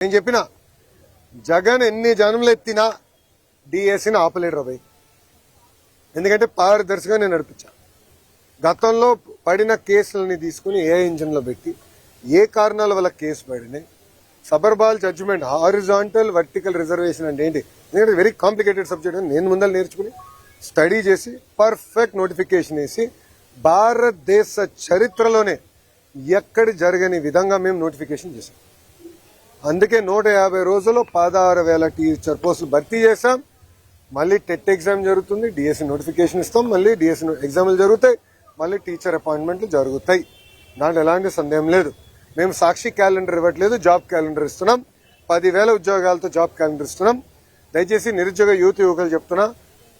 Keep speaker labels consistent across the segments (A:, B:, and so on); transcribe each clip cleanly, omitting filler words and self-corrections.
A: నేను చెప్పిన జగన్ ఎన్ని జనంలు ఎత్తినా డిఎస్సిని ఆపలేడు రాబోయ్. ఎందుకంటే పారదర్శిగా నేను నడిపించా. గతంలో పడిన కేసులని తీసుకుని ఏ ఇంజన్లో పెట్టి ఏ కారణాల వల్ల కేసు పడినాయి, సబర్బాల్ జడ్జిమెంట్, హారిజాంటల్ వర్టికల్ రిజర్వేషన్ అంటే ఏంటి, ఎందుకంటే వెరీ కాంప్లికేటెడ్ సబ్జెక్ట్ అని నేను ముందర నేర్చుకుని స్టడీ చేసి పర్ఫెక్ట్ నోటిఫికేషన్ వేసి భారతదేశ చరిత్రలోనే ఎక్కడి జరగని విధంగా మేము నోటిఫికేషన్ చేశాం. అందుకే 150 రోజుల్లో 16,000 టీచర్ పోస్టులు భర్తీ చేశాం. మళ్ళీ టెట్ ఎగ్జామ్ జరుగుతుంది, డిఎస్సి నోటిఫికేషన్ ఇస్తాం, మళ్ళీ డిఎస్సి ఎగ్జామ్లు జరుగుతాయి, మళ్ళీ టీచర్ అపాయింట్మెంట్లు జరుగుతాయి. దాంట్లో ఎలాంటి సందేహం లేదు. మేము సాక్షి క్యాలెండర్ ఇవ్వట్లేదు, జాబ్ క్యాలెండర్ ఇస్తున్నాం. 10,000 ఉద్యోగాలతో జాబ్ క్యాలెండర్ ఇస్తున్నాం. దయచేసి నిరుద్యోగ యువకులు చెప్తున్నా,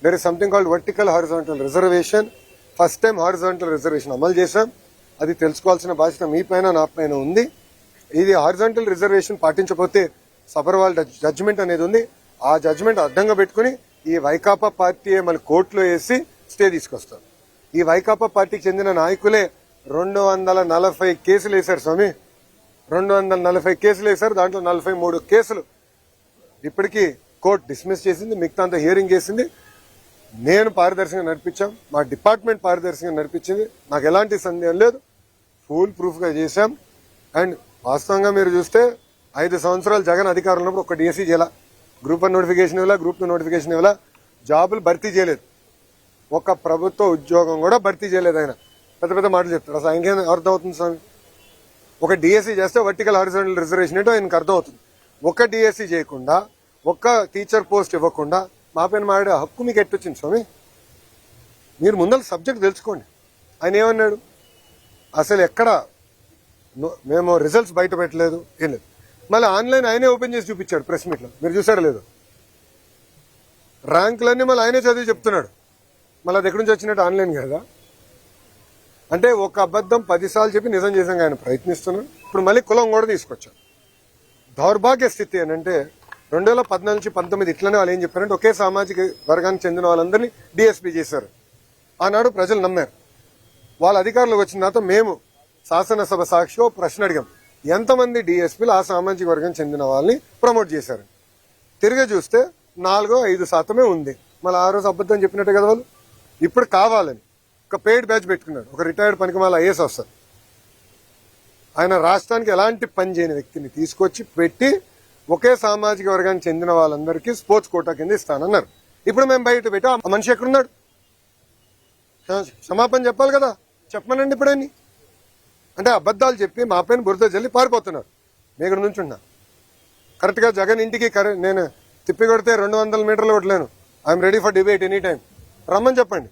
A: there is something called vertical horizontal reservation. First time horizontal reservation అమలు చేశాం. అది తెలుసుకోవాల్సిన బాధ్యత మీ పైన నా పైన ఉంది. ఇది హారిజాంటల్ రిజర్వేషన్ పాటించకపోతే సబర్వాల్ జడ్జిమెంట్ అనేది ఉంది. ఆ జడ్జిమెంట్ అడ్డంగా పెట్టుకుని ఈ వైకాపా పార్టీ మళ్ళీ కోర్టులో వేసి స్టే తీసుకొస్తారు. ఈ వైకాపా పార్టీకి చెందిన నాయకులే 240 కేసులు వేశారు స్వామి. 240 కేసులు వేశారు. దాంట్లో 43 కేసులు ఇప్పటికీ కోర్టు డిస్మిస్ చేసింది, మిగతా అంతా హియరింగ్ చేసింది. నేను పారదర్శకంగా నడిపించాం, మా డిపార్ట్మెంట్ పారదర్శకంగా నడిపించింది. నాకు ఎలాంటి సందేహం లేదు. ఫుల్ ప్రూఫ్ గా చేశాం. అండ్ వాస్తవంగా మీరు చూస్తే 5 సంవత్సరాలు జగన్ అధికారంలో ఉన్నప్పుడు ఒక డిఎస్సీ చేయాల, గ్రూప్ 1 నోటిఫికేషన్ ఇవ్వాల, గ్రూప్ 2 నోటిఫికేషన్ ఇవ్వాల, జాబులు భర్తీ చేయలేదు. ఒక ప్రభుత్వ ఉద్యోగం కూడా భర్తీ చేయలేదు. ఆయన పెద్ద పెద్ద మాటలు చెప్తారు. అసలు ఆయనకేం అర్థం అవుతుంది స్వామి? ఒక డిఎస్సీ చేస్తే వర్టికల్ హారిజాంటల్ రిజర్వేషన్ ఏంటో ఆయనకు అర్థం అవుతుంది. ఒక డిఎస్సీ చేయకుండా, ఒక్క టీచర్ పోస్ట్ ఇవ్వకుండా మా పైన మాడే హక్కు మీకు ఎట్టొచ్చింది స్వామి? మీరు ముందర సబ్జెక్ట్ తెలుసుకోండి. ఆయన ఏమన్నాడు? అసలు ఎక్కడ మేము రిజల్ట్స్ బయట పెట్టలేదు, ఏం లేదు. మళ్ళీ ఆన్లైన్ ఆయనే ఓపెన్ చేసి చూపించాడు ప్రెస్ మీట్లో, మీరు చూసారో లేదు? ర్యాంకులన్నీ మళ్ళీ ఆయనే చదివి చెప్తున్నాడు. మళ్ళీ అది ఎక్కడి నుంచి వచ్చినట్టు ఆన్లైన్ కదా. అంటే ఒక అబద్ధం 10 సార్లు చెప్పి నిజం చేసాక ఆయన ప్రయత్నిస్తున్నాడు. ఇప్పుడు మళ్ళీ కులం కూడా తీసుకొచ్చాడు. దౌర్భాగ్య స్థితి అని అంటే 2014 నుంచి 19 ఇట్లనే వాళ్ళు ఏం చెప్పారంటే ఒకే సామాజిక వర్గానికి చెందిన వాళ్ళందరినీ డిఎస్పీ చేశారు. ఆనాడు ప్రజలు నమ్మారు. వాళ్ళ అధికారంలోకి వచ్చిన తర్వాత మేము శాసనసభ సాక్షిలో ప్రశ్న అడిగాం, ఎంతమంది డిఎస్పీలు ఆ సామాజిక వర్గం చెందిన వాళ్ళని ప్రమోట్ చేశారు. తిరిగి చూస్తే 4-5% ఉంది. మళ్ళీ ఆ రోజు అబద్ధం చెప్పినట్టే కదా వాళ్ళు. ఇప్పుడు కావాలని ఒక పెయిడ్ బ్యాచ్ పెట్టుకున్నాడు. ఒక రిటైర్డ్ పనికిమాల ఐఏఎస్ వస్తారు. ఆయన రాష్ట్రానికి ఎలాంటి పని చేయని వ్యక్తిని తీసుకొచ్చి పెట్టి ఒకే సామాజిక వర్గానికి చెందిన వాళ్ళందరికీ స్పోర్ట్స్ కోటా కింద ఇస్తానన్నారు. ఇప్పుడు మేము బయట పెట్టి ఆ మనిషి ఎక్కడున్నాడు? క్షమాపణ చెప్పాలి కదా. చెప్పమనండి ఇప్పుడని. అంటే అబద్ధాలు చెప్పి మా పైన బురద జల్లి పారిపోతున్నారు. నేను ఇక్కడ నుంచి ఉన్నా కరెక్ట్గా జగన్ ఇంటికి నేను తిప్పి కొడితే 200 మీటర్లు కొట్టలేను. I'm ready for debate any time. రమ్మని చెప్పండి.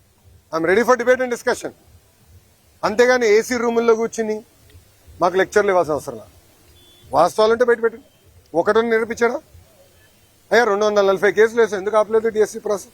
A: I'm ready for debate and discussion. అంతేగాని ఏసీ రూముల్లో కూర్చుని మాకు లెక్చర్లు ఇవ్వాల్సిన అవసరం. వాస్తవాలంటే బయట పెట్టండి. ఒకటని నిరూపించాడా? అయ్యా 240 కేసులు వేసాం, ఎందుకు ఆపలేదు డిఎస్సీ ప్రాసెస్?